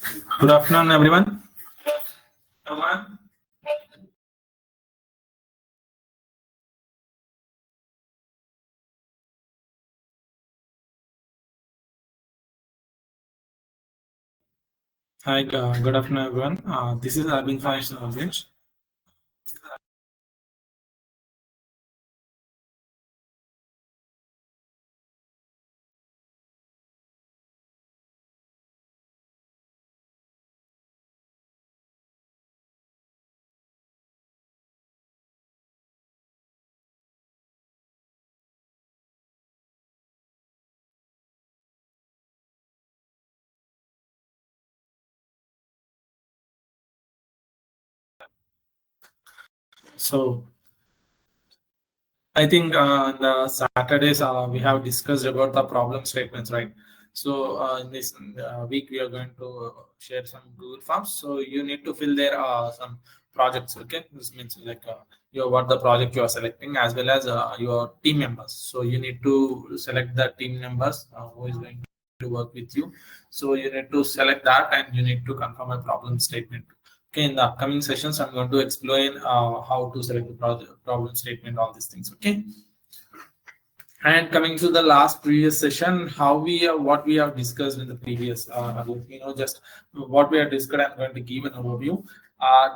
Good afternoon, everyone. Hi, good afternoon, everyone. This is Arvind Financial Knowledge. So, I think on the Saturdays we have discussed about the problem statements, right? So in this week we are going to share some Google Forms. So you need to fill there some projects. Okay, this means like what the project you are selecting as well as your team members. So you need to select the team members who is going to work with you. So you need to select that and you need to confirm a problem statement. Okay, in the upcoming sessions, I'm going to explain how to select the problem statement, all these things. Okay. And coming to the last previous session, how we what we have discussed in the previous, just what we have discussed. I'm going to give an overview.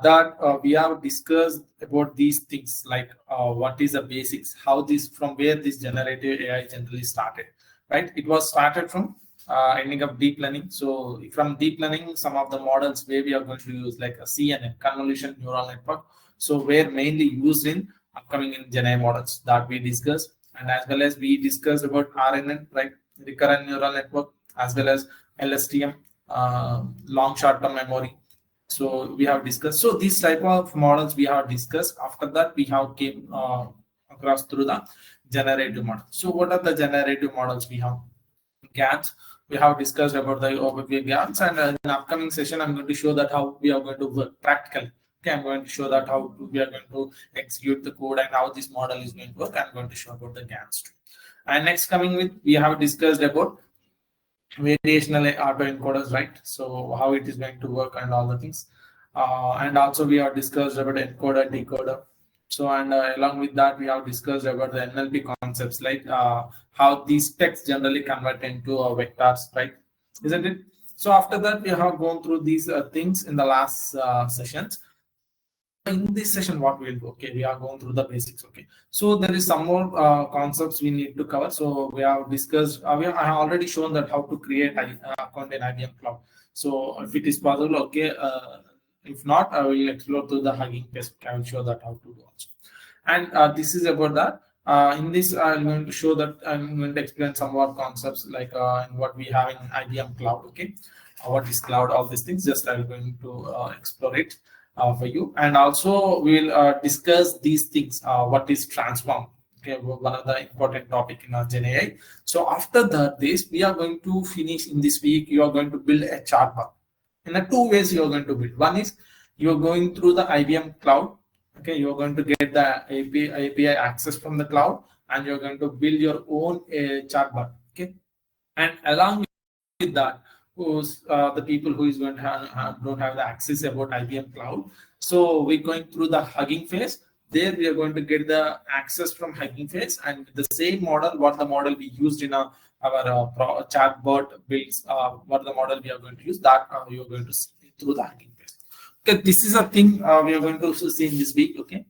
That we have discussed about these things like what is the basics, how this from where this generative AI generally started, right? It was started from ending up deep learning. So from deep learning, some of the models where we are going to use like a CNN, convolution neural network. So we're mainly used in upcoming in Gen AI models that we discussed, and as well as we discussed about RNN, right, recurrent neural network, as well as LSTM, long short-term memory. So we have discussed. So these type of models we have discussed. After that, we have came across through the generative model. So what are the generative models we have? GANs. We have discussed about the overview GANs, and in the upcoming session, I'm going to show that how we are going to work practically. Okay, I'm going to show that how we are going to execute the code and how this model is going to work. I'm going to show about the GANs too. And next coming with, we have discussed about variational autoencoders, right? So how it is going to work and all the things. And also we have discussed about encoder, decoder. So and along with that, we have discussed about the NLP concepts, like how these texts generally convert into vectors, right? Isn't it? So after that, we have gone through these things in the last sessions. In this session, what we'll do, okay, we are going through the basics. Okay, so there is some more concepts we need to cover. So we have discussed, I have already shown that how to create an account in IBM Cloud. So if it is possible, okay, if not, I will explore through the Hugging Face. I will show that how to do also. And this is about that. In this, I'm going to show that I'm going to explain some more concepts like what we have in IBM Cloud. Okay, what is cloud, all these things. Just I'm going to explore it for you, and also we'll discuss these things. What is transform? Okay, one of the important topic in our Gen AI. So after that, this we are going to finish in this week. You are going to build a chatbot. In a two ways you are going to build. One is you are going through the IBM Cloud. Okay, you are going to get the API access from the cloud, and you're going to build your own chatbot. Okay, and along with that, who's the people who is going to don't have the access about IBM Cloud. So we're going through the Hugging Face. There we are going to get the access from Hugging Face, and the same model, what the model we used in our chatbot builds, what the model we are going to use, that you are going to see through the Hugging Face. Okay, this is a thing we are going to also see in this week. Okay,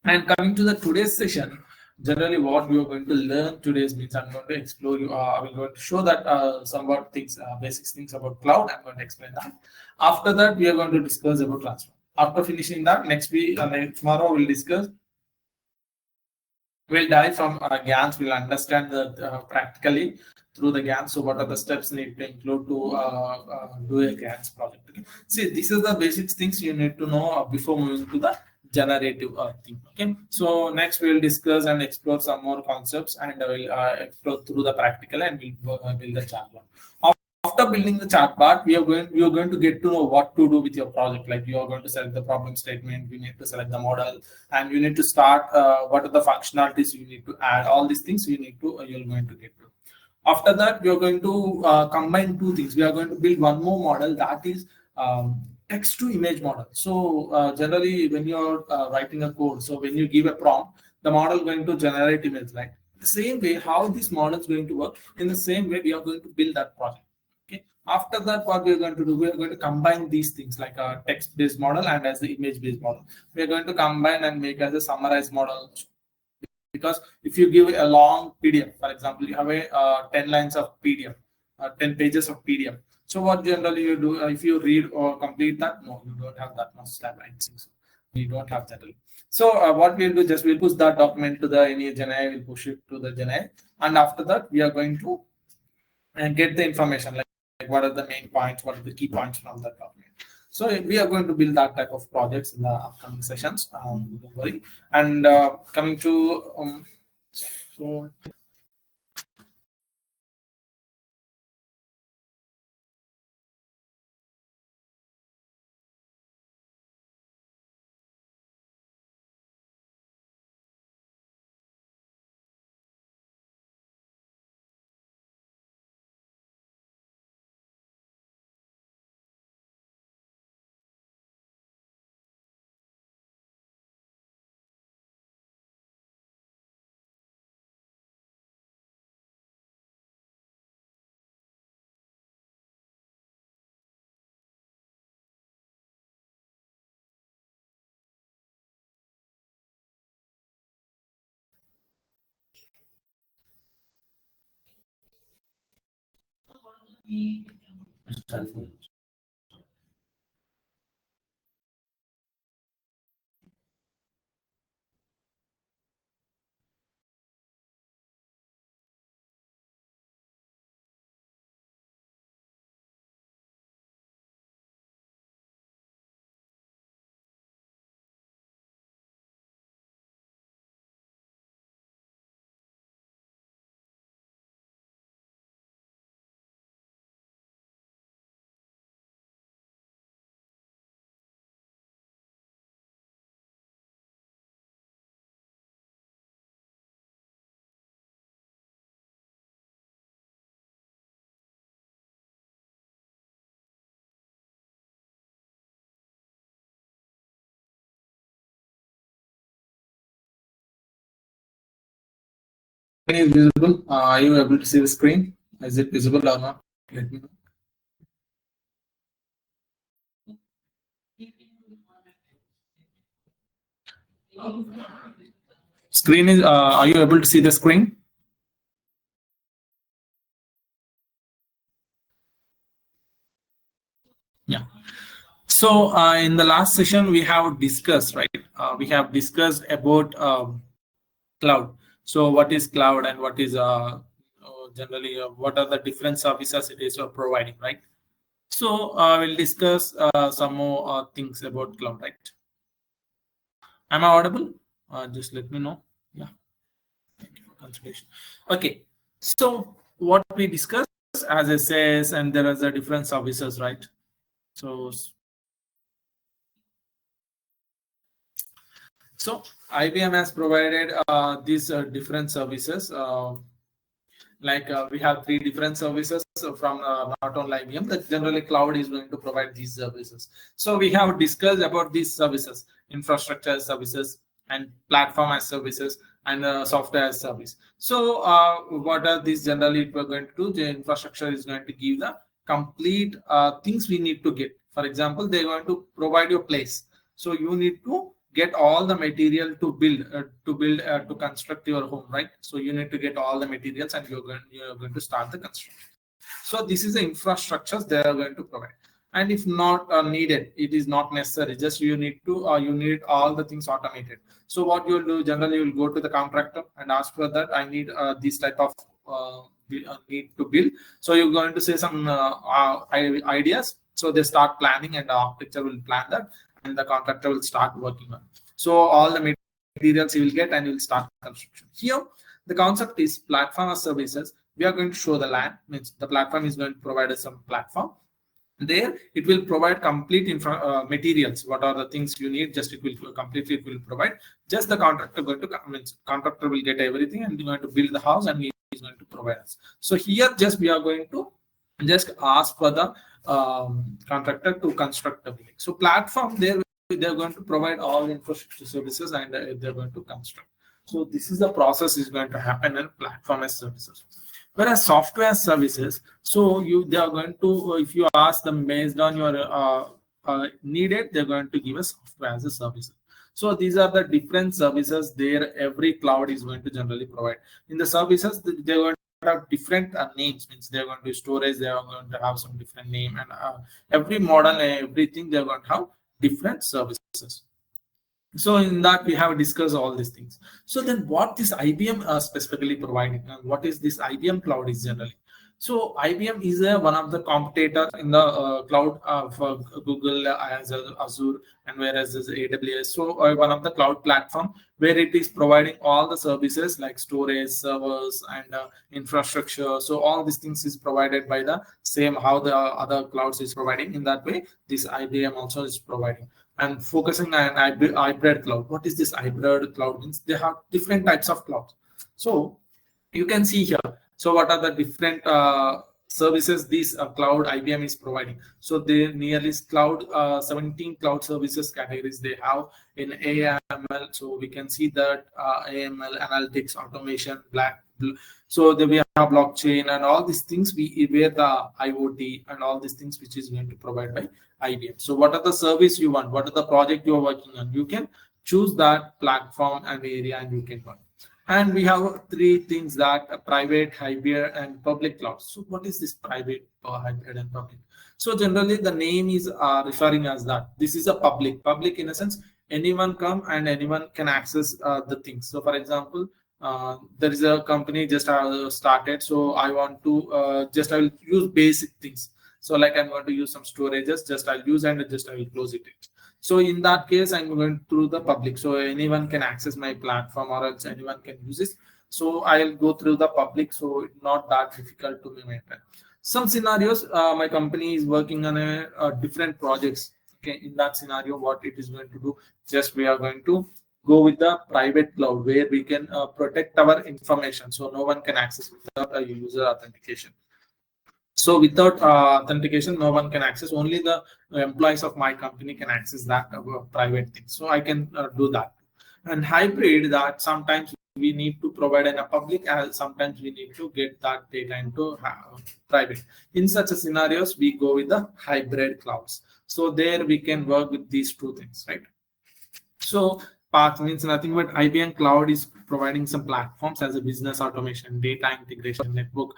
and coming to the today's session, generally what we are going to learn today's means I'm going to explore you. I will going to show that somewhat things, basic things about cloud. I'm going to explain that. After that, we are going to discuss about transform. After finishing that, next week, tomorrow we'll discuss. We'll dive from GANs. We'll understand the practically through the GANs. So what are the steps need to include to do a GANs project? Okay. See, these are the basic things you need to know before moving to the generative thing. Okay, so next we'll discuss and explore some more concepts, and we'll explore through the practical, and we'll build the chatbot. After building the chatbot, you are going to get to know what to do with your project. Like you are going to select the problem statement, you need to select the model, and you need to start what are the functionalities you need to add. All these things you need to you're going to get to. After that, we are going to combine two things. We are going to build one more model, that is text to image model. So generally, when you're writing a code, so when you give a prompt, the model going to generate image, right? The same way, how this model is going to work, in the same way we are going to build that project. Okay. After that, what we are going to do, we are going to combine these things like a text-based model and as the image-based model. We are going to combine and make as a summarized model. Because if you give a long PDF, for example, you have a 10 lines of PDF, 10 pages of PDF. So what generally you do, if you read or complete that, no, you don't have that much time. I think so. We don't have that. So what we'll do, just we'll push that document to the any GenAI, we'll push it to the GenAI, and after that we are going to and get the information like what are the main points, what are the key points from that document. So we are going to build that type of projects in the upcoming sessions. Don't worry. And coming to so screen is visible. Are you able to see the screen? Is it visible or not? Let me know. Screen is. Are you able to see the screen? Yeah. So in the last session we have discussed, right? We have discussed about cloud. So what is cloud and what is generally what are the different services it is providing, right? So we'll discuss some more things about cloud, right? Am I audible? Just let me know. Yeah. Thank you for consideration. Okay. So what we discussed, as I says, and there are the different services, right? So IBM has provided these different services. We have three different services from not only IBM, that generally cloud is going to provide these services. So we have discussed about these services: infrastructure as services and platform as services and software as service. So what are these generally we're going to do? The infrastructure is going to give the complete things we need to get. For example, they're going to provide your place. So you need to get all the material to build to construct your home, right? So you need to get all the materials and you're going to start the construction. So this is the infrastructures they are going to provide. And if not needed, it is not necessary, just you need to you need all the things automated. So what you'll do, generally you'll go to the contractor and ask for that I need this type of need to build. So you're going to say some ideas. So they start planning and the architecture will plan that and the contractor will start working on. So all the materials you will get and you will start construction. Here, the concept is platform as services. We are going to show the land, means the platform is going to provide us some platform. There, it will provide complete materials. What are the things you need? Just it will completely it will provide. Just the contractor going to come. Contractor will get everything and you're going to build the house and he is is going to provide us. So here just we are going to just ask for the contractor to construct the building. So platform there they're going to provide all the infrastructure services and they're going to construct. So this is the process is going to happen in platform as services. Whereas software services, so they are going to if you ask them based on your needed, they're going to give a software as a service. So these are the different services there every cloud is going to generally provide. In the services, they're going to have different names, means they're going to storage, they are going to have some different name, and every model, everything they're going to have different services. So in that we have discussed all these things. So then what this IBM specifically providing, and what is this IBM cloud is generally. So IBM is one of the competitors in the cloud for Google as Azure, and whereas is AWS. So one of the cloud platform where it is providing all the services like storage, servers, and infrastructure. So all these things is provided by the same how the other clouds is providing. In that way, this IBM also is providing. And focusing on hybrid cloud. What is this hybrid cloud? Means they have different types of clouds. So you can see here. So what are the different services this cloud IBM is providing? So they nearly cloud 17 cloud services categories they have in AML. So we can see that AML, analytics, automation, so we have blockchain and all these things where the IoT and all these things which is going to provide by IBM. So what are the service you want? What are the project you are working on? You can choose that platform and area and you can work. And we have three things that private, hybrid, and public cloud. So what is this private, hybrid, and public? So generally the name is referring as that. This is a public. Public in a sense, anyone come and anyone can access the things. So for example, there is a company just started. So I want to I will use basic things. So like I'm going to use some storages, just I'll use and just I will close it. So in that case, I'm going through the public. So anyone can access my platform or else anyone can use it. So I'll go through the public. So it's not that difficult to maintain. Some scenarios, my company is working on a different projects. Okay, in that scenario, what it is going to do, just we are going to go with the private cloud where we can protect our information. So no one can access without a user authentication. So without authentication, no one can access. Only the employees of my company can access that private thing. So I can do that. And hybrid, that sometimes we need to provide in a public, and sometimes we need to get that data into private. In such a scenarios, we go with the hybrid clouds. So there we can work with these two things, right? So path means nothing but IBM Cloud is providing some platforms as a business automation, data integration, network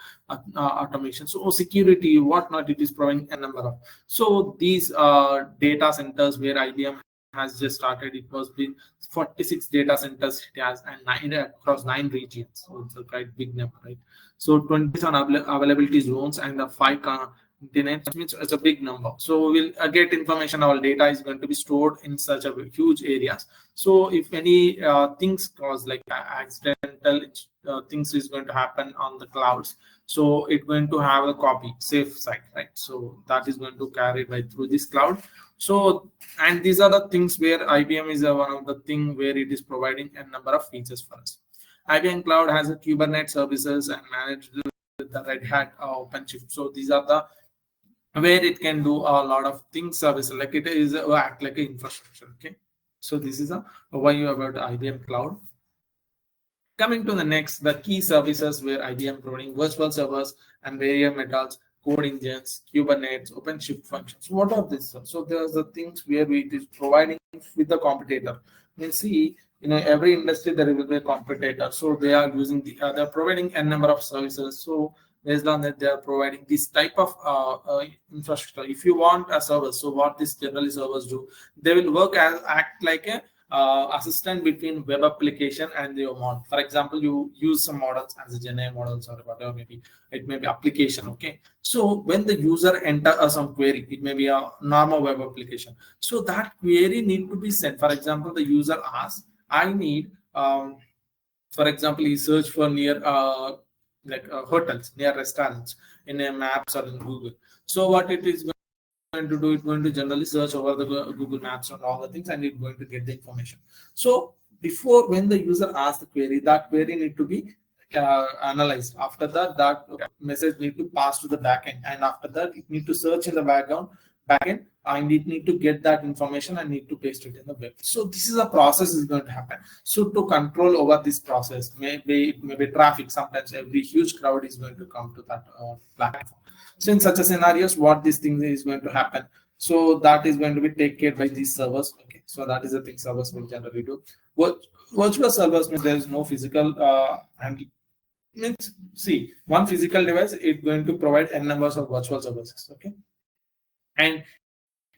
automation. So security, whatnot, it is providing a number of. So these data centers where IBM has just started, it was been 46 data centers it has, and 9 across 9 regions. So it's a quite big number, right? So 21 availability zones and the 5 continents, means it's a big number. So we'll get information. Our data is going to be stored in such a huge areas. So if any things cause like accidental things is going to happen on the clouds, so it's going to have a copy safe side, right? So that is going to carry by through this cloud. So, and these are the things where IBM is one of the thing where it is providing a number of features for us. IBM Cloud has a Kubernetes services and managed with the Red Hat OpenShift. So these are the where it can do a lot of things services, like it is act like an infrastructure. Okay, so this is a overview about IBM Cloud. Coming to the next, the key services where IBM providing virtual servers and various methods, code engines, Kubernetes, OpenShift functions. What are these? So there's the things where it is providing with the competitor. You see, every industry there will be a competitor. So they are using they're providing a number of services. So based on that, they are providing this type of infrastructure. If you want a service, so what these generally servers do, they will act like a assistant between web application and your model. For example, you use some models as a GenAI models or whatever, maybe it may be application. Okay, so when the user enter some query, it may be a normal web application. So that query need to be sent. For example, the user asks, I need, for example, he search for near hotels, near restaurants in a maps or in Google. So what it is going to do, it's going to generally search over the Google Maps and all the things, and it's going to get the information. So before, when the user asks the query, that query need to be analyzed. After that, that message need to pass to the backend, and after that, it need to search in the backend, and it need to get that information and need to paste it in the web. So this is a process is going to happen. So to control over this process, maybe traffic. Sometimes every huge crowd is going to come to that platform. So in such a scenarios, what this thing is going to happen? So that is going to be taken care by these servers. Okay, so that is the thing servers will generally do. What virtual servers means there is no physical and means see one physical device is going to provide n numbers of virtual services. Okay, and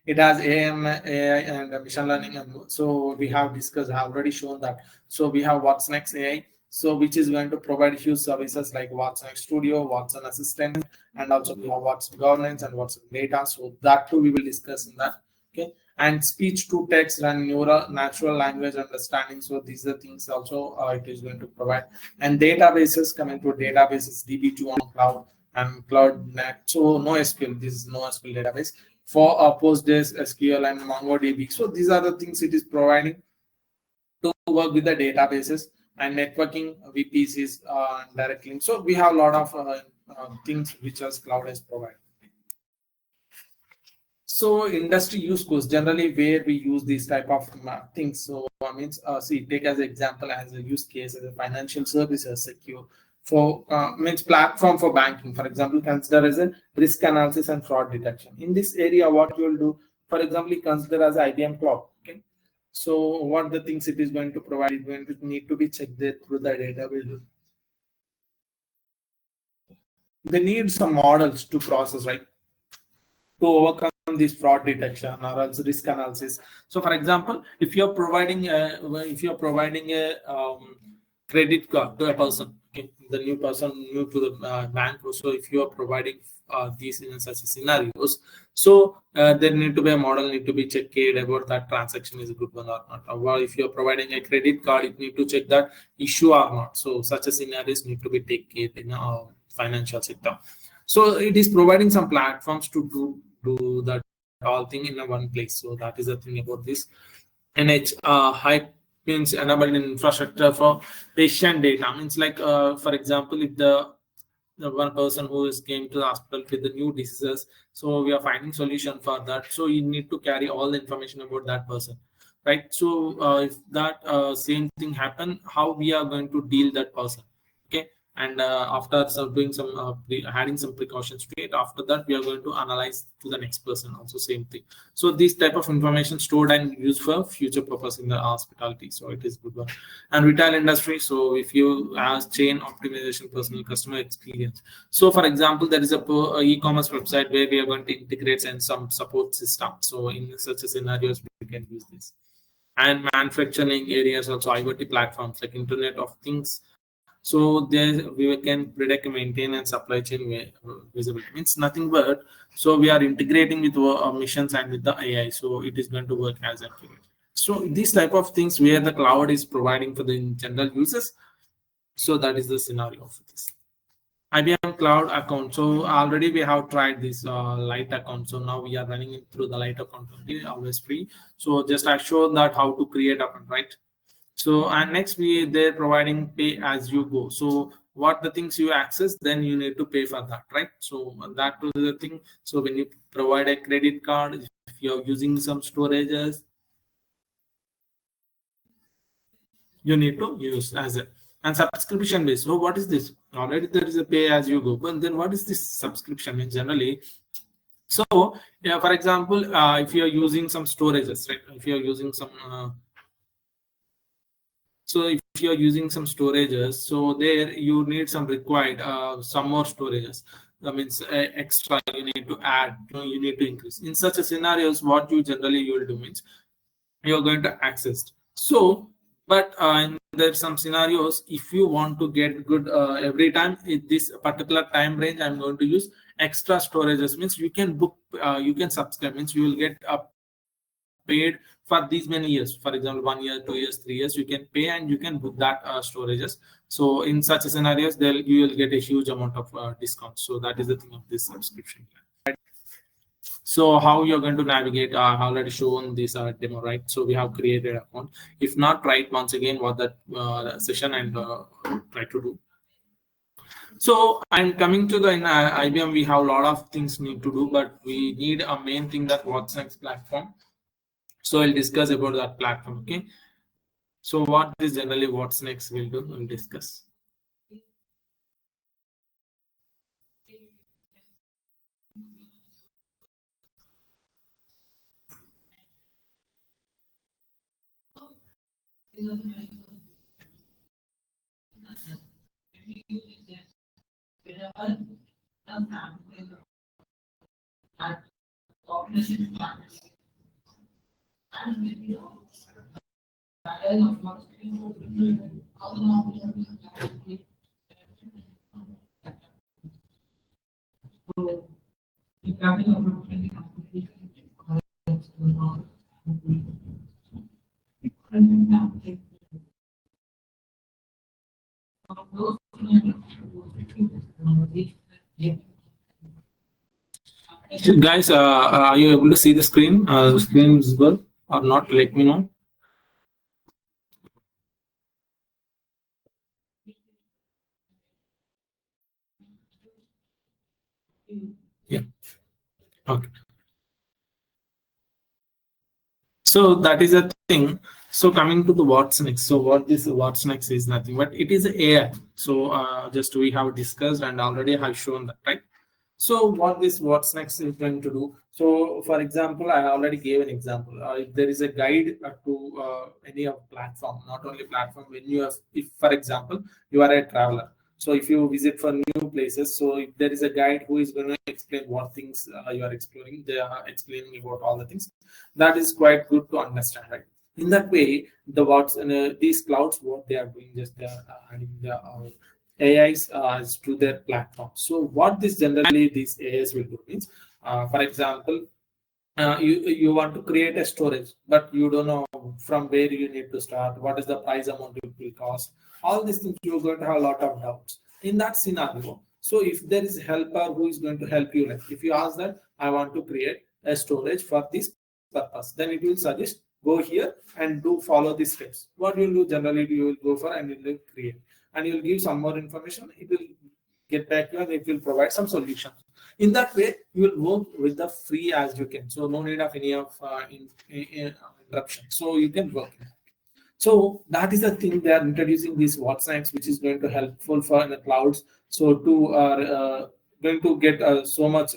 it has AI and machine learning, and so we have discussed, have already shown that. So we have what's next AI, so which is going to provide huge services like what's next studio, what's an assistant, and also we have what's governance and what's data. So that too we will discuss in that. Okay, and speech to text and natural language understanding. So these are things also it is going to provide. And databases, coming to databases, DB2 on cloud and cloud net. So NoSQL, this is NoSQL database for Postgres, SQL, and MongoDB. So these are the things it is providing to work with the databases and networking, VPCs, direct link. So we have a lot of things which as cloud has provided. So industry use case, generally where we use these type of things. So means see, take as an example as a use case as a financial services secure for means platform for banking. For example, consider as a risk analysis and fraud detection. In this area, what you will do, for example, consider as IBM Cloud. Okay, so what the things it is going to provide is going to need to be checked there through the database. They need some models to process, right, to overcome this fraud detection or else risk analysis. So for example, if you're providing a credit card to a person, okay, the new person new to the bank, so if you are providing these in such scenarios, so there need to be a model need to be checked about that transaction is a good one or not. Or if you are providing a credit card, it need to check that issue or not. So such a scenarios need to be taken care in a financial sector. So it is providing some platforms to do that all thing in a one place. So that is the thing about this. NH high means enabled infrastructure for patient data. Means like for example, if the one person who is came to the hospital with the new diseases, so we are finding solution for that. So you need to carry all the information about that person, right? So if that same thing happen, how we are going to deal that person? Okay, and after doing some adding some precautions to it, after that we are going to analyze to the next person also same thing. So this type of information stored and used for future purpose in the hospitality. So it is good one. And retail industry, so if you ask chain optimization, personal customer experience. So for example, there is a e-commerce website where we are going to integrate and some support system. So in such a scenarios we can use this. And manufacturing areas also, IoT platforms like Internet of Things. So there we can predict, maintain, and supply chain visibility. Means nothing but, so we are integrating with our missions and with the AI. So it is going to work as accurate. So these type of things where the cloud is providing for the general users. So that is the scenario of this. IBM Cloud account. So already we have tried this light account. So now we are running it through the light account only, always free. So just I showed that how to create account, right? So and next they're providing pay as you go. So what the things you access, then you need to pay for that, right? So that was the thing. So when you provide a credit card, if you're using some storages, you need to use as a and subscription based. So what is this? Already there is a pay as you go, but then what is this subscription mean generally? So yeah, for example, if you're using some storages, right? If you're using some so if you're using some storages, so there you need some required some more storages. That means extra you need to add, you need to increase. In such a scenarios, what you generally you will do means you're going to access. So, but there's some scenarios if you want to get good every time in this particular time range, I'm going to use extra storages. Means you can book, you can subscribe. Means you will get paid for these many years. For example, 1 year, 2 years, 3 years, you can pay and you can book that storages. So in such scenarios, you will get a huge amount of discount. So that is the thing of this subscription plan. So how you're going to navigate, I already shown this demo, right? So we have created an account. If not, try it once again what that session and try to do. So I'm coming to the in IBM. We have a lot of things need to do, but we need a main thing, that what's next platform. So I'll discuss about that platform. Okay. So what is generally what's next we'll do, we'll discuss. Guys, are you able to see the screen? The screen is visible or not? Let me know. Yeah. Okay. So that is a thing. So coming to the what's next. So what this what's next is nothing but it is AI. So just we have discussed and already have shown that, right? So what this what's next is going to do. So for example, I already gave an example. If there is a guide to any of platform, not only platform, when you have, if for example, you are a traveler. So if you visit for new places, so if there is a guide who is going to explain what things you are exploring, they are explaining about all the things. That is quite good to understand, right? In that way, the what's these clouds, what they are doing, just they are adding the AIs to their platform. So what this generally these AIs will do means, for example, you want to create a storage, but you don't know from where you need to start. What is the price amount it will cost? All these things you're going to have a lot of doubts in that scenario. So if there is a helper who is going to help you, like if you ask that I want to create a storage for this purpose, then it will suggest go here and do follow these steps. What you'll do generally, you will go for and it will create, and you'll give some more information. It will get back to you and it will provide some solutions. In that way, you will work with the free as you can. So no need of any of interruption. So you can work. So that is the thing they are introducing this WhatsApp, which is going to helpful for the clouds. So to going to get so much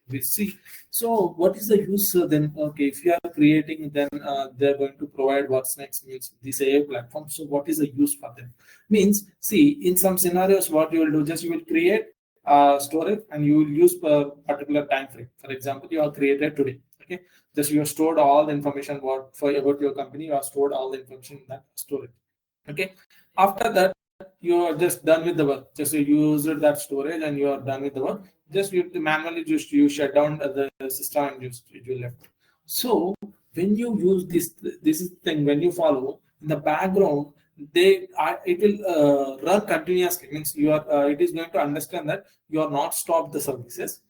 we see. So what is the use then? Okay, if you are creating, then they're going to provide what's next means this AI platform. So what is the use for them? Means see in some scenarios, what you will do, just you will create storage and you will use per particular time frame. For example, you are created today. Okay, just you have stored all the information about your company. You have stored all the information in that storage. Okay, after that you are just done with the work. Just you used that storage and you are done with the work. Just you manually just you shut down the system and just you left. So when you use this thing, when you follow in the background, they are, it will run continuously. Means you are it is going to understand that you are not stopped the services.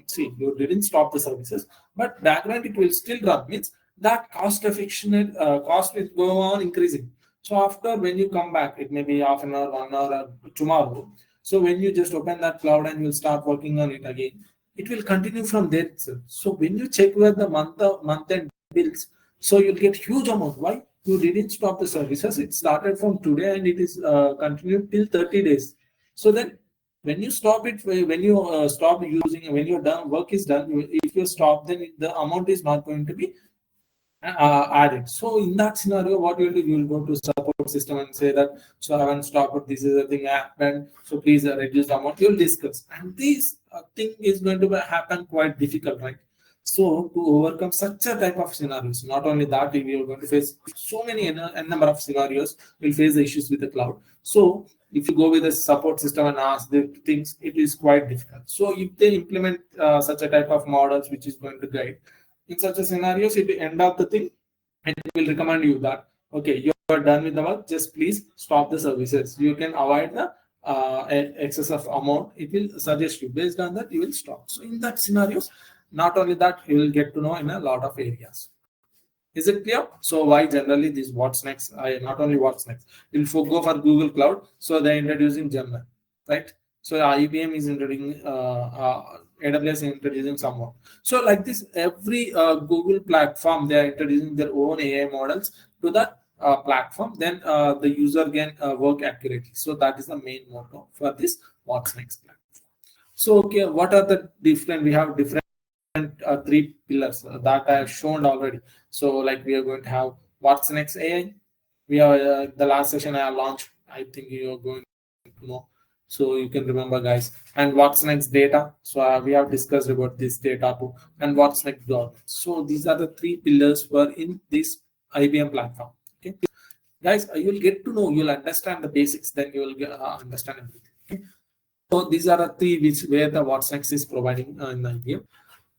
See, you didn't stop the services, but background it will still run. Means that cost efficient cost will go on increasing. So after when you come back, it may be half an hour, 1 hour, or tomorrow. So when you just open that cloud and you'll start working on it again, it will continue from there itself. So when you check where the month end bills, so you'll get huge amount. Why? You didn't stop the services. It started from today and it is continued till 30 days. So then when you stop it, when you stop using, when you're done, work is done. If you stop, then the amount is not going to be added. So in that scenario, what you'll do, you'll go to support system and say that, so I haven't stopped, this is a thing happened, so please reduce the amount. You'll discuss, and this thing is going to happen quite difficult, right? So to overcome such a type of scenarios, not only that, we are going to face so many number of scenarios. We'll face the issues with the cloud. So if you go with a support system and ask the things, it is quite difficult. So if they implement such a type of models which is going to guide in such a scenarios, it will end up the thing, and it will recommend you that okay, you are done with the work, just please stop the services. You can avoid the excess of amount. It will suggest you, based on that you will stop. So in that scenarios, not only that, you will get to know in a lot of areas. Is it clear? So why generally this what's next? Not only what's next, we'll go for Google Cloud. So they're introducing Gemini, right? So IBM is introducing AWS is introducing someone. So like this, every Google platform, they are introducing their own AI models to the platform. Then the user can work accurately. So that is the main motto for this What's Next platform. So okay, what are the different? We have different three pillars that I have shown already. So like we are going to have What's Next AI. We have the last session I launched. I think you are going to know, so you can remember, guys. And What's Next data. So we have discussed about this data too. And What's Next governance. So these are the three pillars for in this IBM platform. Okay, guys, you'll get to know, you'll understand the basics, then you will understand everything. Okay, so these are the three which where the What's Next is providing in the IBM.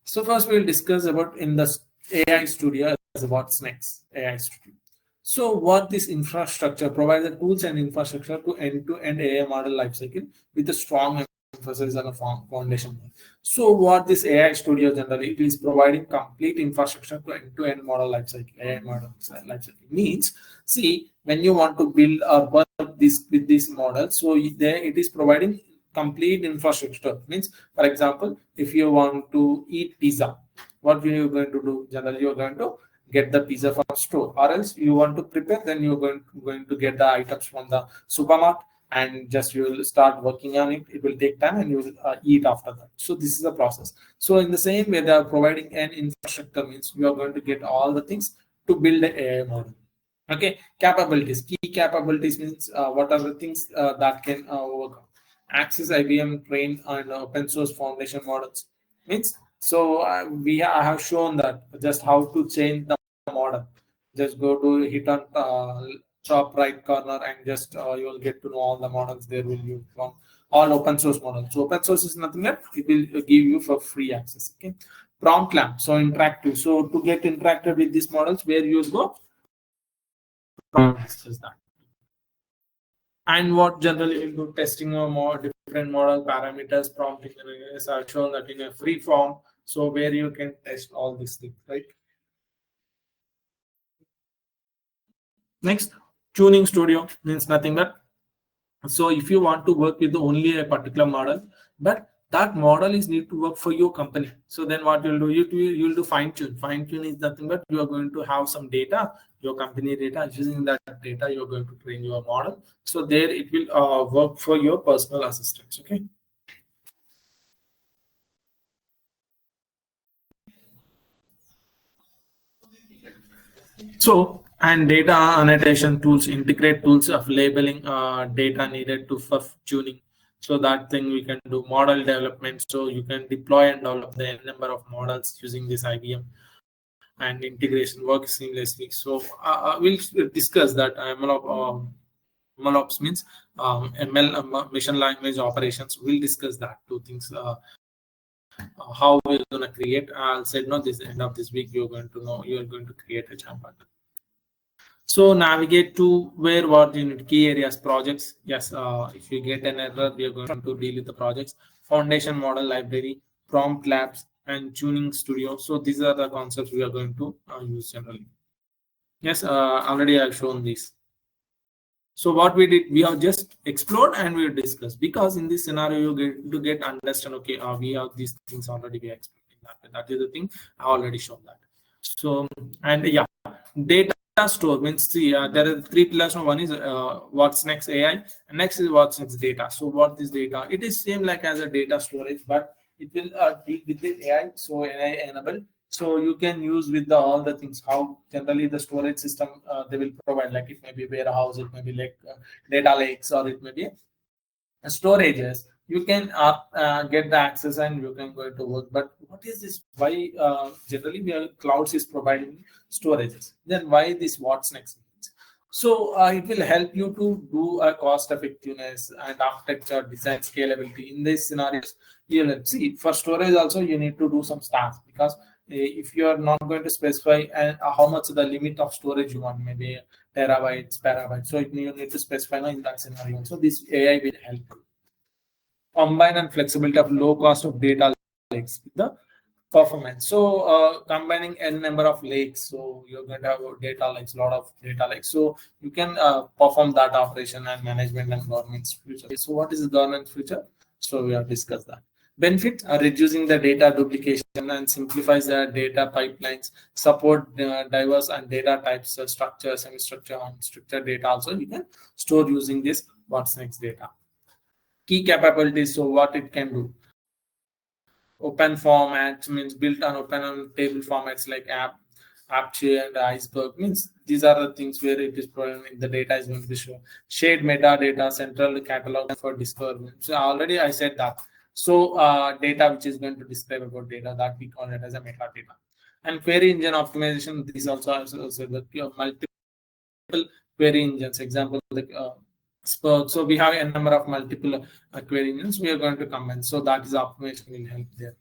So first we'll discuss about in the AI Studio as What's Next AI Studio. So what this infrastructure provides the tools and infrastructure to end-to-end AI model lifecycle with a strong emphasis on a foundation. So what this AI Studio generally, it is providing complete infrastructure to end-to-end model lifecycle. AI model lifecycle means, see, when you want to build or work this with this model, so there it is providing complete infrastructure. Means, for example, if you want to eat pizza, what are you going to do? Generally, you're going to get the pizza from store, or else you want to prepare, then you're going to get the items from the supermarket, and just you will start working on it. It will take time, and you will eat after that. So this is the process. So in the same way, they are providing an infrastructure, means you are going to get all the things to build an AI model. Okay, capabilities. Key capabilities means what are the things that can work. Access IBM trained on open source foundation models. Means, so I have shown that just how to change the model. Just go to hit on top right corner, and just you will get to know all the models there will use from all open source models. So open source is nothing else, it will give you for free access. Okay, prompt lamp, so interactive. So to get interactive with these models, where you go, is that. And what generally will do testing of more different model parameters, prompting, as I've shown that in a free form, so where you can test all these things, right? Next, tuning studio means nothing but, so if you want to work with only a particular model, but that model is need to work for your company, so then what you'll do, you'll do fine tune. Fine tune is nothing but you are going to have some data, your company data. Using that data, you're going to train your model, so there it will work for your personal assistants. Okay, so, and data annotation tools, integrate tools of labeling data needed to for tuning. So that thing we can do model development. So you can deploy and develop the n number of models using this IBM, and integration works seamlessly. So we'll discuss that. MLOps means ML, machine language operations. We'll discuss that two things. How we're gonna create. I'll say no. This end of this week, you're going to know. You're going to create a champion. So navigate to where what you need, key areas, projects. Yes, if you get an error, we are going to deal with the projects. Foundation model library, prompt labs, and tuning studio. So these are the concepts we are going to use generally. Yes, already I've shown this. So what we did, we have just explored and we discussed, because in this scenario you get to get understand. Okay, we have these things already. We are exploring that. That is the thing I already shown that. So, and yeah, data store means, see, there are three pillars. One is What's Next AI, and next is What's Next data. So what is data? It is same like as a data storage, but it will deal with the AI. So AI enabled, so you can use with the all the things how generally the storage system they will provide, like it may be warehouse, it may be like data lakes, or it may be storages. You can get the access and you can go to work. But what is this? Why generally we are, clouds is providing storages? Then why this What's Next means? So it will help you to do a cost effectiveness and architecture design scalability in these scenarios. You will see for storage also you need to do some stuff, because if you are not going to specify how much the limit of storage you want, maybe terabytes, petabytes, so you need to specify in that scenario. So this AI will help you combine and flexibility of low cost of data lakes with the performance. So combining n number of lakes, so you're going to have data lakes, lot of data lakes, so you can perform that operation and management and governance future. So what is the governance future? So we have discussed that. Benefits are reducing the data duplication and simplifies the data pipelines, support diverse and data types, structure, semi-structure, unstructured data. Also, you can store using this what's next data. Key capabilities. So what it can do. Open formats means built on open table formats like Apache and Iceberg means these are the things where it is programming the data is going to be shown. Shared metadata, central catalog for discovery. So already I said that. So data which is going to describe about data that we call it as a metadata. And query engine optimization. These also the multiple query engines. Example like Spark. So we have a number of multiple query engines. We are going to combine. So that is optimization will help there.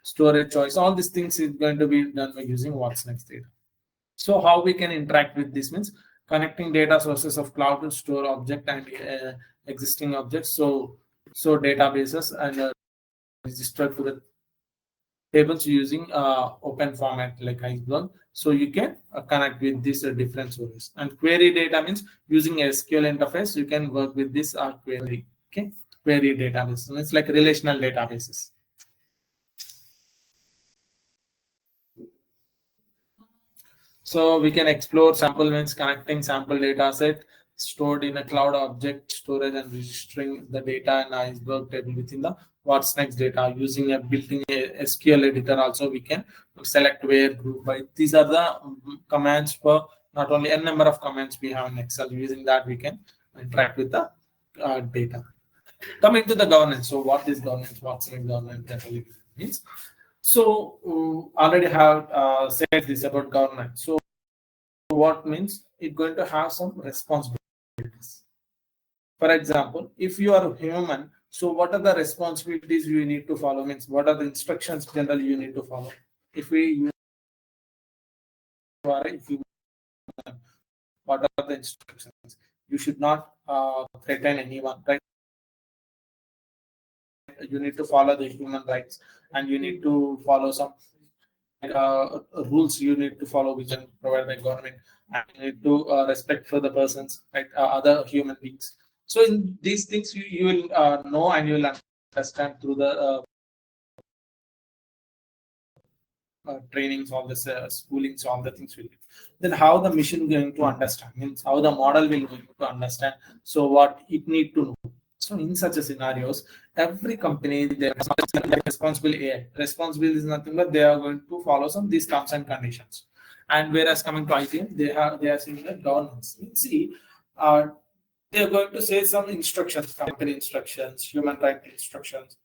Storage choice, all these things is going to be done by using what's next data. So how we can interact with this means connecting data sources of cloud to store object and existing objects. So databases and register to the tables using open format like Iceberg. So you can connect with these different sources. And query data means using SQL interface, you can work with this query. Okay, query database. So it's like relational databases. So we can explore sample means connecting sample data set stored in a cloud object storage and registering the data in Iceberg table within the what's next data using a built-in SQL editor. Also, we can select where, group by. These are the commands for not only a number of commands we have in Excel. Using that, we can interact with the data. Coming to the governance. So, what is governance? What's next governance? That really means. So already have said this about governance. So what means it's going to have some responsibilities. For example, if you are a human, so what are the responsibilities you need to follow? Means what are the instructions generally you need to follow? If you are a human, what are the instructions? You should not threaten anyone, right? You need to follow the human rights, and you need to follow some rules you need to follow which are provided by government, and you need to respect for the persons, right, other human beings. So in these things you will know and you will understand through the trainings, all this schoolings, all the things will be. Then how the machine going to understand means how the model will going to understand. So what it need to know. So in such a scenarios, every company they are responsible AI. Responsible is nothing but they are going to follow some these terms and conditions. And whereas coming to IBM, they are seeing the governance. See, they are going to say some instructions, company instructions, human right instructions.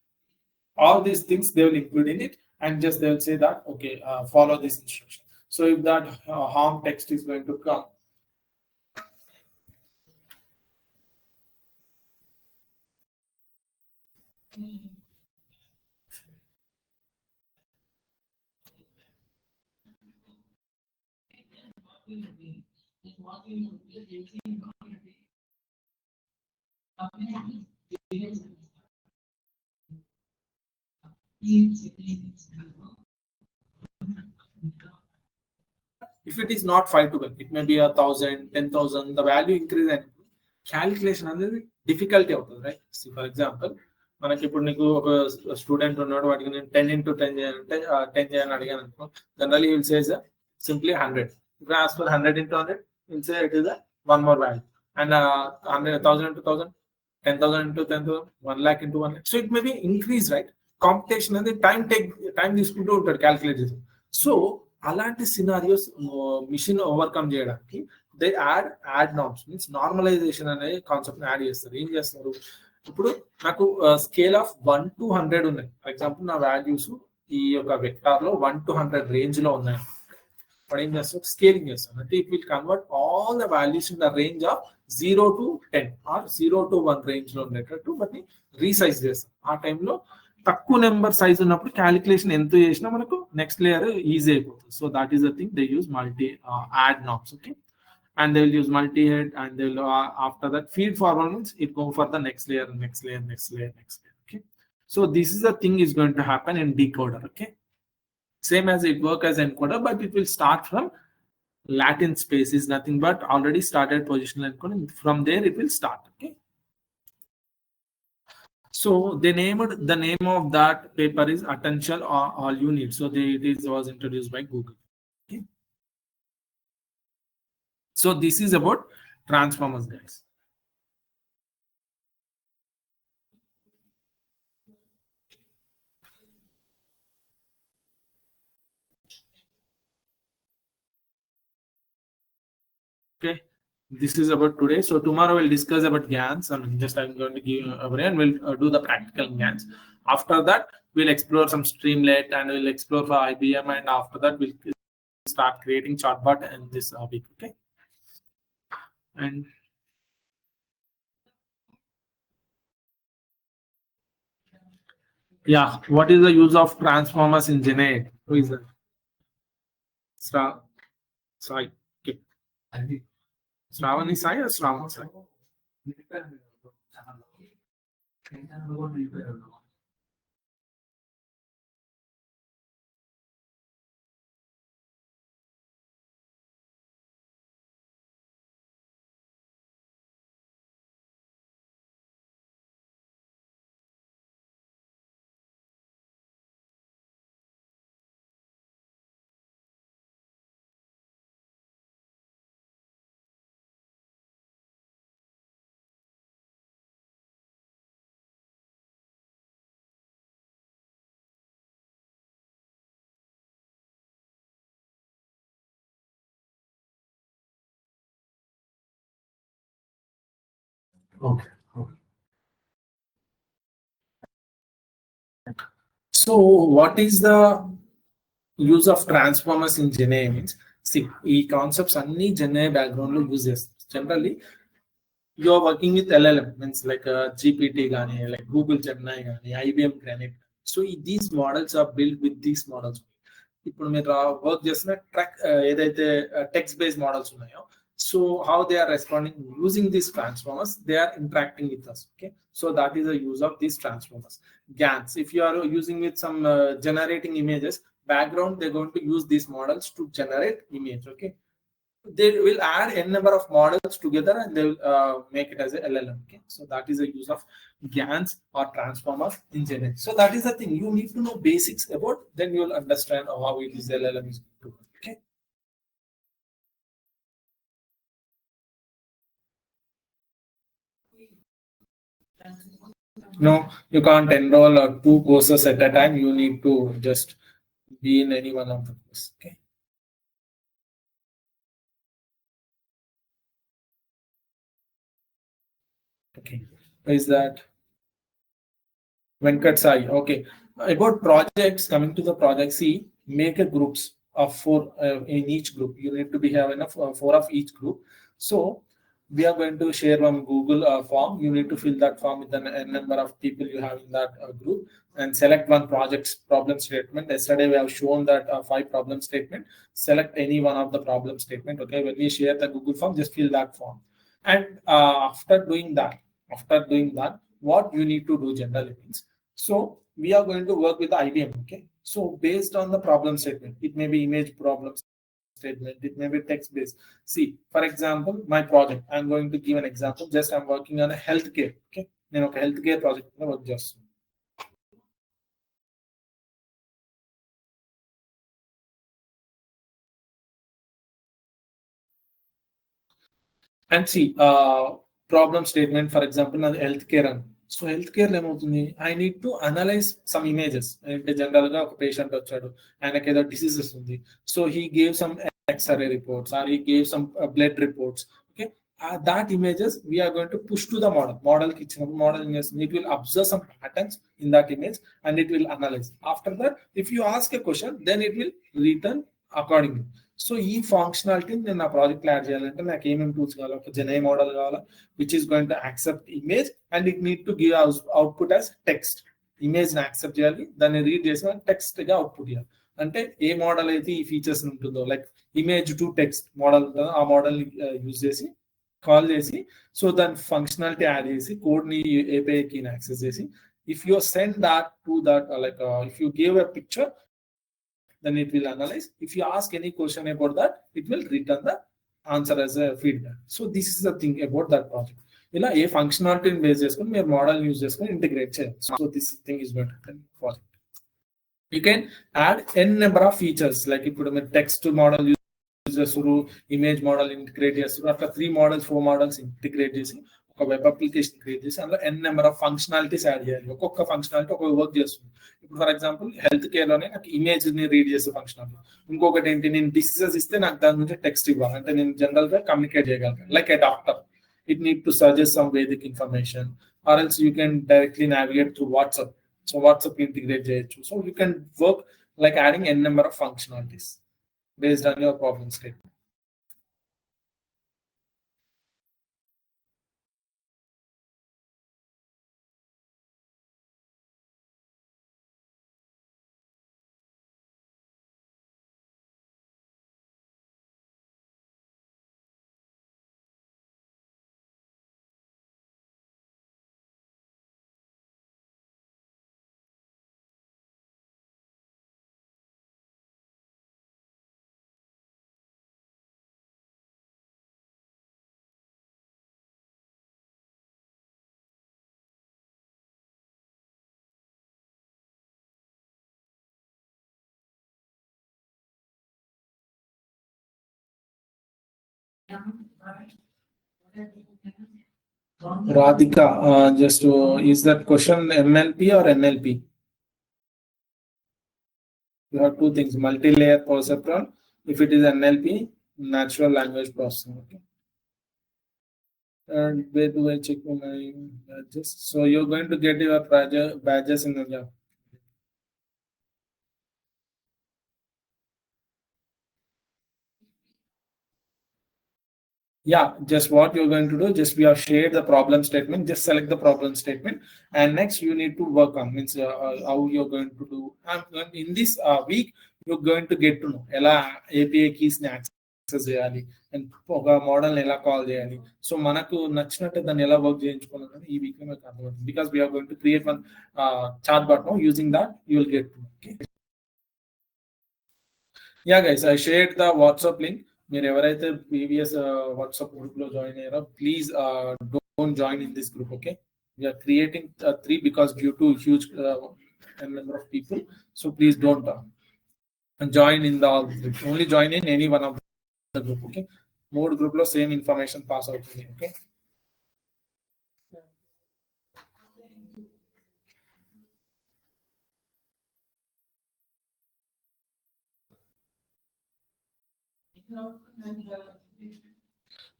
All these things they will include in it, and just they will say that okay, follow this instruction. So if that harm text is going to come, if it is not 5 to 1, it may be 1,000, 10,000. The value increase and calculation అనేది difficulty అవుతుంది, right? For example మనకి ఇప్పుడు నీకు ఒక student ఉన్నాడు, వాడికి నేను 10 into 10 చేయాలంటే 10 చేయాలని అడిగాను అనుకో, generally will says simply 100. If I ask for 100 into 100, we'll say it is a one more value. And 1,000 into 1,000, 10,000 into 10,000, 1 lakh into 1 lakh. So it may be increase, right? Computation and the time తీసుకుంటూ ఉంటాడు calculate చేసి. So అలాంటి scenarios machine overcome చేయడానికి they add norms means normalization అనే concept add చేస్తారు. ఏం చేస్తారు, ఇప్పుడు నాకు స్కేల్ ఆఫ్ 1 to 100 ఉన్నాయి. ఫర్ ఎగ్జాంపుల్ నా వాల్యూస్ ఈ యొక్క వెక్టార్ లో 1 to 100 రేంజ్ లో ఉన్నాయి. వాడు ఏం చేస్తాడు, స్కేలింగ్ చేస్తాడు. అంటే it will convert all the values in the range of 0 to 10 or 0 to 1 range లో ఉండేటట్టు వాటిని రీసైజ్ చేస్తాం. ఆ టైంలో తక్కువ నెంబర్ సైజ్ ఉన్నప్పుడు క్యాలిక్యులేషన్ ఎంత చేసినా మనకు నెక్స్ట్ లేయర్ ఈజీ అయిపోతుంది. So that is the thing they use multi add knobs. Okay, and they will use multi-head, and they will after that feed forward means it go for the next layer, next layer, next layer, next layer. Okay, so this is the thing is going to happen in decoder. Okay, same as it work as encoder, but it will start from Latin space is nothing but already started positional encoding. From there it will start. Okay, So they named the name of that paper is Attention All You Need. So it was introduced by Google. Okay. So this is about transformers, guys. Okay, this is about today. So tomorrow we'll discuss about GANs. Just I'm going to give a and we'll do the practical GANs. After that, we'll explore some Streamlit and we'll explore for IBM. And after that, we'll start creating chatbot in this week. Okay, and yeah, what is the use of transformers in Gen? Who is that? Sra, Sai. Okay. Shravani Sai or Shravan Sai? Okay. So what is the use of transformers in GenAI means? See, ఈ concepts అన్ని GenAI background లో use చేస్తాం. Generally you are working with LLM, means like GPT గానీ, like Google Gemini గానీ, IBM Granite. So these models are built with these models. ఇప్పుడు మీరు work చేస్తున్న track ఏదైతే టెక్స్ట్ బేస్డ్ మోడల్స్ ఉన్నాయో, so how they are responding using these transformers, they are interacting with us. Okay, so that is the use of these transformers. GANs, if you are using with some generating images background, they're going to use these models to generate image. Okay, they will add n number of models together and they will make it as a LLM. Okay, so that is the use of GANs or transformers in general. So that is the thing you need to know basics about, then you will understand how it is LLM is going to work. Okay. No, you can't enroll two courses at a time. You need to just be in any one of the courses. Okay. Okay. Is that Venkat Sai? Okay. About projects, coming to the project, see, make a groups of four in each group. You need to be have enough four of each group. So we are going to share one Google form. You need to fill that form with the number of people you have in that group and select one project's problem statement. Yesterday we have shown that 5 problem statement. Select any one of the problem statement. Okay, when we share the Google form, just fill that form. And after doing that, what you need to do generally means, so we are going to work with the IBM. Okay, so based on the problem statement, it may be image problem statement, it may be text based. See, for example, my project, I'm going to give an example. Just I'm working on a healthcare. Okay, healthcare project work just. And see, problem statement, for example, on healthcare. So healthcare I need to analyze some images. General patient and diseases. So he gave some X-ray reports or he gave some blood reports. Okay, that images we are going to push to the model. Model it will observe some patterns in that image and it will analyze. After that, if you ask a question, then it will return accordingly. So ఈ functionality నేను నా project add చేయాలంటే నాకు ఏమేమి tools కావాలి, ఒక జెన్ఐ model కావాలా which is going to accept image and it need to give output as text. Image ని యాక్సెప్ట్ చేయాలి, దాన్ని రీడ్ చేసి టెక్స్ట్ గా అవుట్పుట్ చేయాలి. అంటే ఏ మోడల్ అయితే ఈ ఫీచర్స్ ఉంటుందో, like image to text model ఉంటుందో ఆ మోడల్ ని యూజ్ చేసి కాల్ చేసి, సో దాని ఫంక్షనాలిటీ యాడ్ చేసి కోడ్ ని ఏపీఐ కి యాక్సెస్ చేసి, if you send that to that like if you give a picture, then it will analyze. If you ask any question about that, it will return the answer as a feedback. So this is the thing about that project. ఇలా ఏ ఫంక్షనాలిటీని base చేసుకొని మీరు model use చేసుకొని integrate చేయాలి. So this thing is better than for you can add n number of features like ఇప్పుడు మీరు text model use చేస్తారు, image model integrate చేస్తారు, అట్లా 3 మోడల్స్ 4 మోడల్స్ ఇంటిగ్రేట్ చేసి ఒక వెబ్ అప్లికేషన్ క్రియేట్ చేసి అందులో ఎన్ నెంబర్ ఆఫ్ ఫంక్షనాలిటీస్ యాడ్ చేయాలి. ఒక్కొక్క ఫంక్షనాలిటీ ఒక వర్క్ చేస్తుంది. ఇప్పుడు ఫర్ ఎగ్జాంపుల్ హెల్త్ కేర్ లోనే నాకు ఇమేజ్ ని రీడ్ చేసే ఫంక్షనాలిటీ, ఇంకొకటి ఏంటి నేను డిసీజెస్ ఇస్తే నాకు దాని నుంచి టెక్స్ట్ ఇవ్వాలి, అంటే నేను జనరల్ గా కమ్యూనికేట్ చేయగలను like A doctor. It need to suggest some Vedic information, or else you can directly navigate through WhatsApp. So WhatsApp integrate చేయొచ్చు. So you can work like adding n number of functionalities based on your problem statement. Radhika, just is that question MLP or NLP? You have two things: multi-layer perceptron. If it is NLP, natural language processing. Okay. And where do I check my badges? So you're going to get your badges in the yeah, just what you're going to do, just we have shared the problem statement, just select the problem statement, and next you need to work on means how you're going to do. In this week you're going to get to know ఎలా API keys ని access చేయాలి and ఒక model ఎలా call చేయాలి. So మనకు నచ్చినట్టు దాన్ని ఎలా వర్క్ చేయించుకోవాలని ఈ వీక్ లో మీకు అర్థమవుతుంది, because we're going to create one chat bot no using that you will get to. Yeah, guys, I shared the WhatsApp link. మీరు ఎవరైతే ప్రీవియస్ వాట్సాప్ గ్రూప్ లో జాయిన్ అయ్యారో please don't join in this group. Okay, we're creating 3 because due to huge number of people. So please don't join in the group. Only join in any one of the group. Okay, మూడు group లో same information pass అవుతుంది. Okay,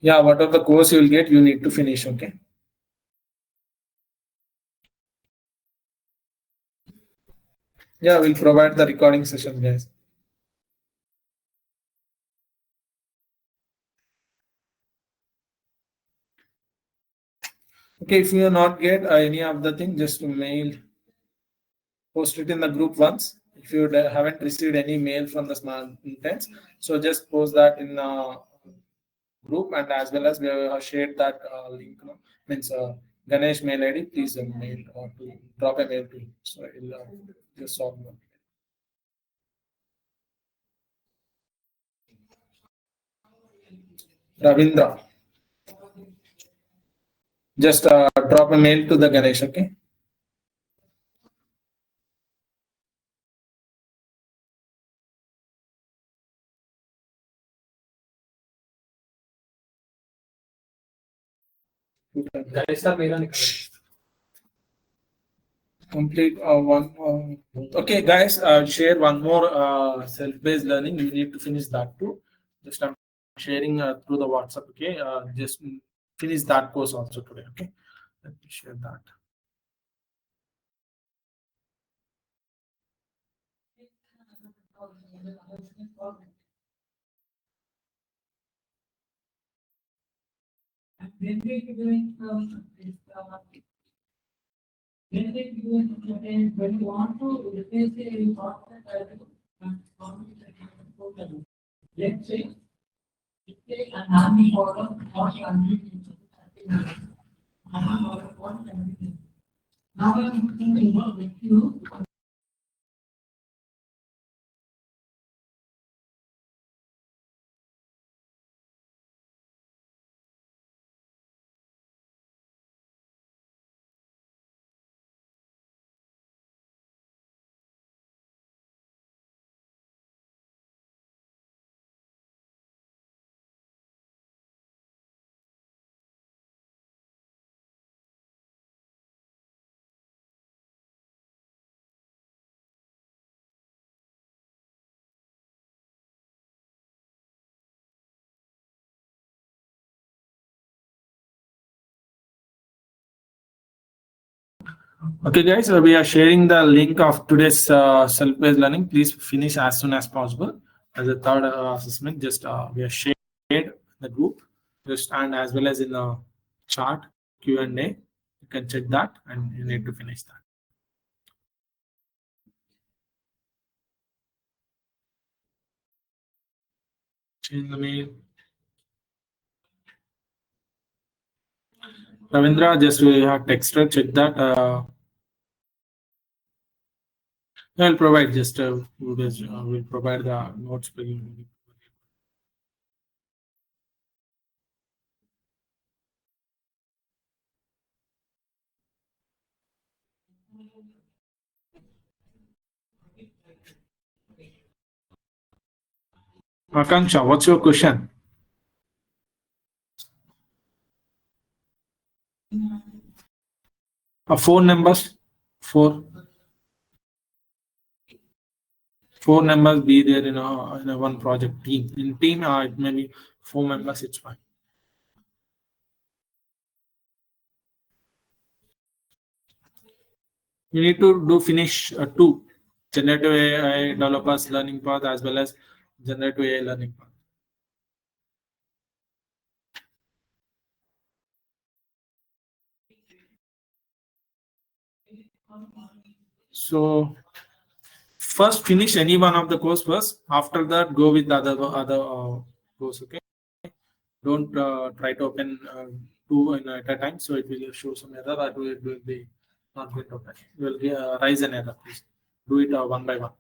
yeah, whatever the course you will get, you need to finish. Okay, yeah, we'll provide the recording session, guys. Okay, if you not get any of the thing, just mail, post it in the group once. If you haven't received any mail from the smart intents, so just post that in the group, and as well as we have shared that link. No? Means Ganesh mail ID, please mail or to drop a mail to him. So I'll just solve that. Ravindra, just drop a mail to the Ganesh. Okay. Ganesh sir, मेरा निकल complete one. Okay, guys, share one more self-based learning. You need to finish that too. Just I'm sharing through the WhatsApp. Okay, just finish that course also today. Okay, let me share that. When you want to replace the let's say an army order or now I'm thinking with you. Okay, guys, we are sharing the link of today's self-paced learning. Please finish as soon as possible. As a third assessment, just we are shared the group, just and as well as in the chat Q&A. You can check that, and you need to finish that. Change the mail. Ravindra, just we have texted. Check that. I'll provide just we'll provide the notes for you. Akanksha, what's your question? Four numbers. Four members be there in a one project team. In team, it may be four members. It's fine. You need to do finish two generative AI developers learning path as well as generative AI learning path. So first finish any one of the course first. After that, go with the other course. Okay. Don't try to open two at a time. So it will show some error. That will be not going to open. You will rise an error. Please do it one by one.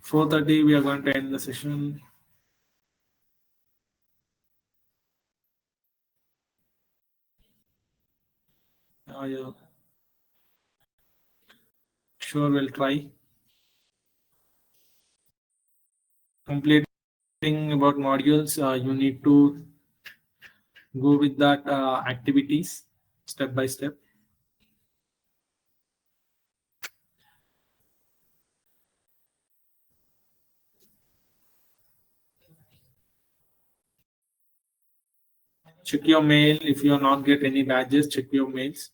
4:30. We are going to end the session. Yeah. Sure, we'll try. Completing about modules, you need to go with that activities step by step. Check your mail. If you are not get any badges, check your mails.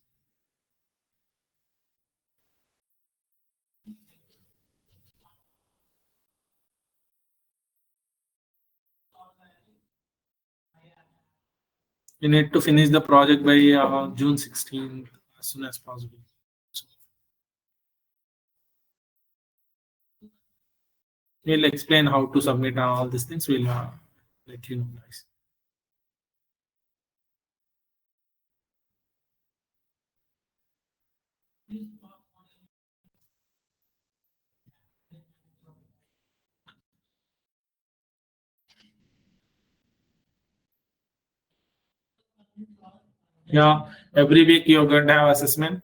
You need to finish the project by June 16th as soon as possible. We'll explain how to submit all these things. We'll let you know, guys. Yeah, every week you're going to have assessment.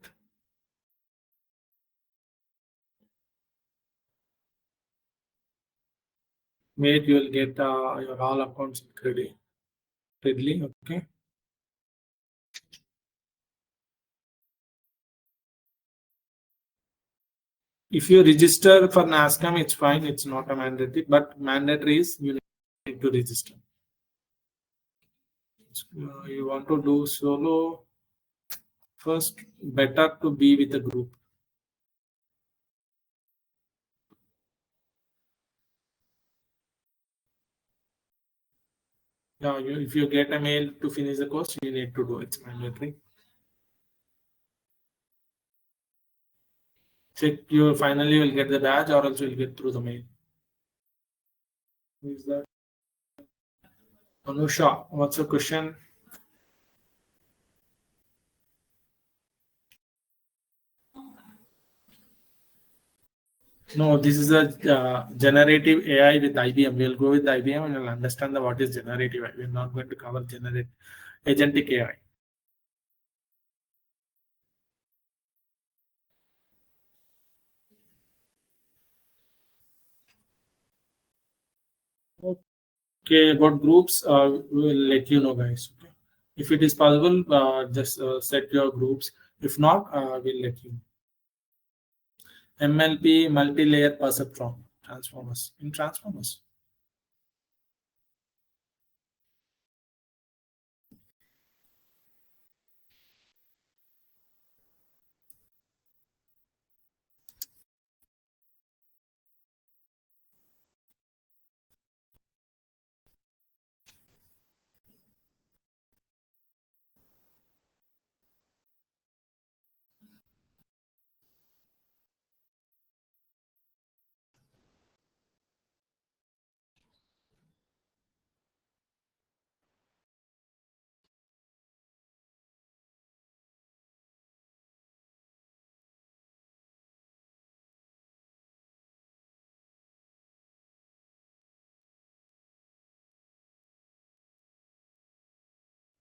Wait, you will get your all accounts credit. Okay. If you register for NASCAM, it's fine. It's not a mandatory, but mandatory is you need to register. You want to do solo first, better to be with a group. Yeah, if you get a mail to finish the course, you need to do it. It's mandatory. Check you finally will get the badge or else you'll get through the mail. Who is that? Anusha, what's your question? No, this is a generative AI with IBM. We'll go with IBM and we'll understand what is generative AI. We're not going to cover agentic AI. Okay, about groups, we will let you know, guys. Okay. If it is possible, just set your groups. If not, we'll let you know. MLP, multi-layer perceptron transformers. In transformers.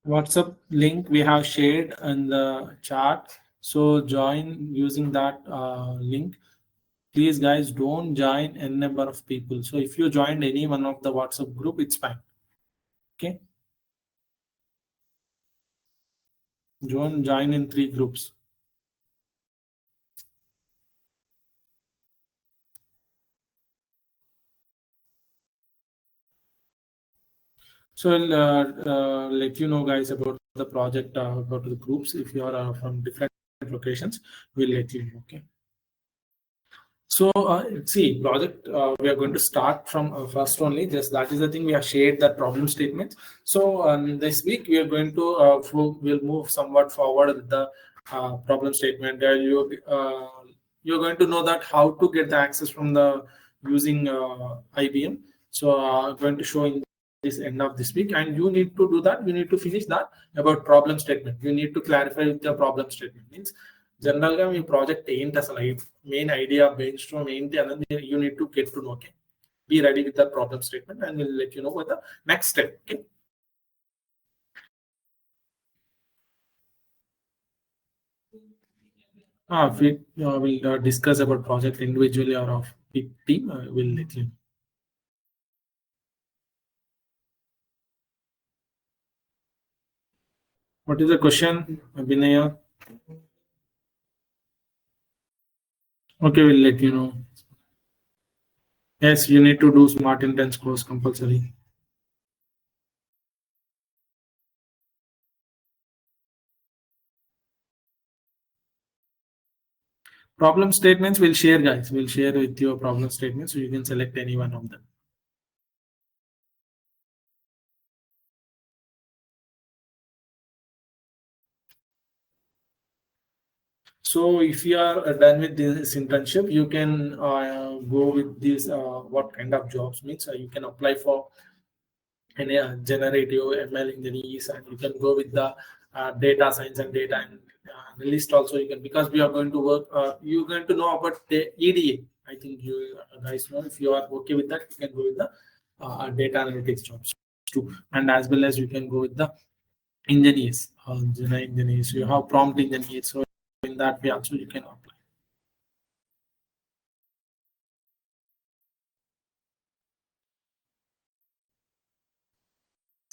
WhatsApp link we have shared in the chat. So join using that link. Please, guys, don't join n number of people. So if you joined any one of the WhatsApp group, it's fine. Okay, don't join in three groups. So I'll let you know, guys, about the project, about the groups. If you are from different locations, we'll let you know. Okay. So see, project we are going to start from first only. Just that is the thing we have shared that problem statement. So this week we are going to we'll move somewhat forward with the problem statement. You're going to know that how to get the access from the using IBM. So I'm going to show in this end of this week, and you need to do that. You need to finish that about problem statement. You need to clarify with the problem statement means జనరల్గా మీ project ఏంటి అసలు main idea brain storm ఏంటి అనేది you need to get to know okay be ready with the problem statement and will let you know with the next step okay we'll discuss about project individually or of big team. We'll let you know. What is the question, Abhinaya? Okay, we'll let you know. Yes, you need to do smart intense course compulsory. Problem statements we'll share, guys. We'll share with your problem statements so you can select any one of them. So if you are done with this internship, you can go with this. What kind of jobs means you can apply for any generative ML engineers, and you can go with the data science and data and list also. You can because we are going to work. You're going to know about the EDA. I think you guys know if you are okay with that, you can go with the data analytics jobs too, and as well as you can go with the engineers, engineers. You have prompt engineers, so in that way also you can apply.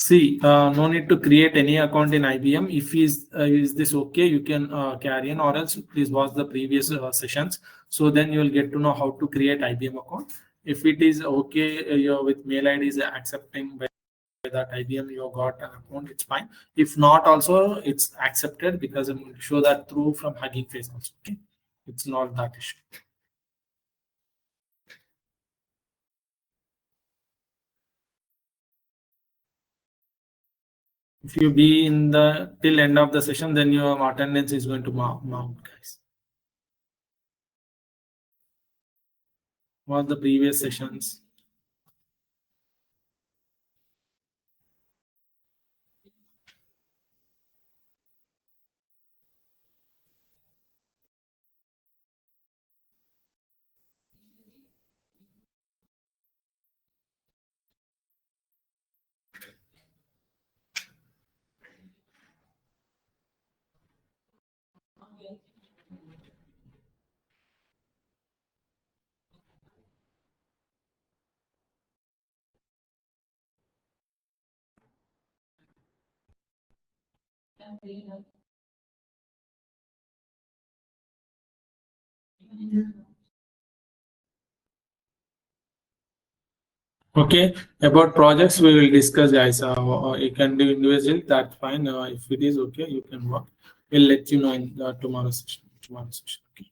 See, no need to create any account in IBM. If is this okay, you can carry on, or else please watch the previous sessions. So then you will get to know how to create IBM account. If it is okay, your with mail ID is accepting by that IBM you got an account, it's fine. If not, also it's accepted because I'm going to show that through from Hugging Face also. Okay, it's not that issue. If you be in the till end of the session, then your attendance is going to mount, guys. What the previous sessions. Okay, about projects we will discuss, guys. You can do individual, that's fine. If it is okay, you can work. We'll let you know in the tomorrow session. Tomorrow session. Okay.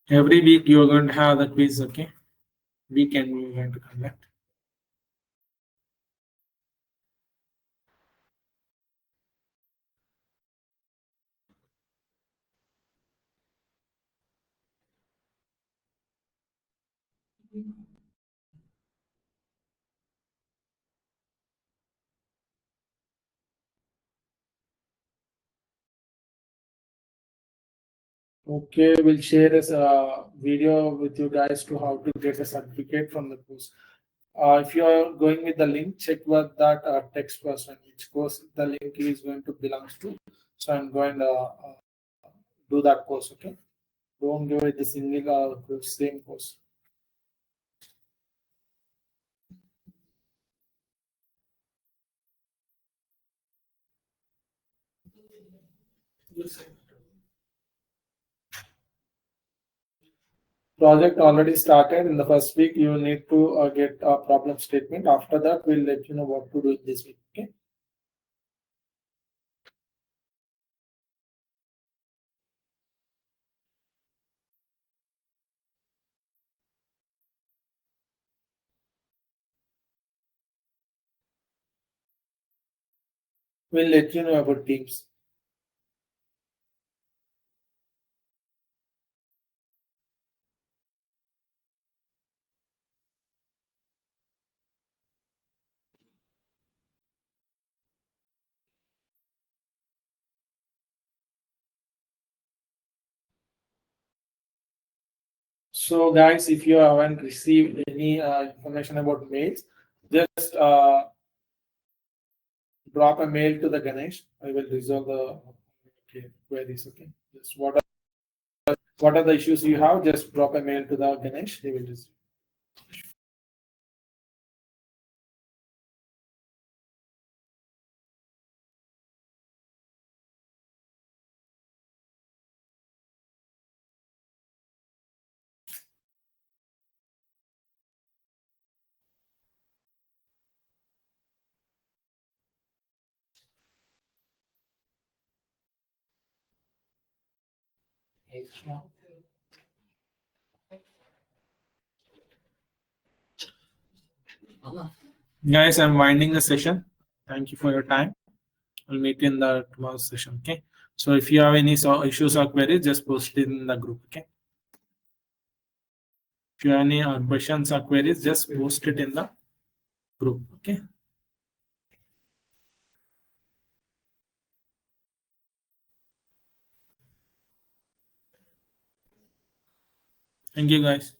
Every week you're going to have the quiz. Okay, weekend we're going to conduct. Okay, we'll share this video with you guys to how to get a certificate from the course. If you are going with the link, check what that text person, which course the link is going to belongs to. So I'm going to do that course. Okay, don't go with the single same course. Project already started. In the first week, you need to get a problem statement. After that, we'll let you know what to do in this week. Okay. We'll let you know about teams. So, guys, if you haven't received any information about mails, just drop a mail to the Ganesh. I will resolve the queries. Okay. Just what are the issues you have? Just drop a mail to the Ganesh. He will resolve. Guys, I'm winding the session. Thank you for your time. I'll meet you in the tomorrow's session. Okay. So if you have any issues or queries, just post it in the group. Okay. If you have any questions or queries, just post it in the group. Okay. Thank you, guys.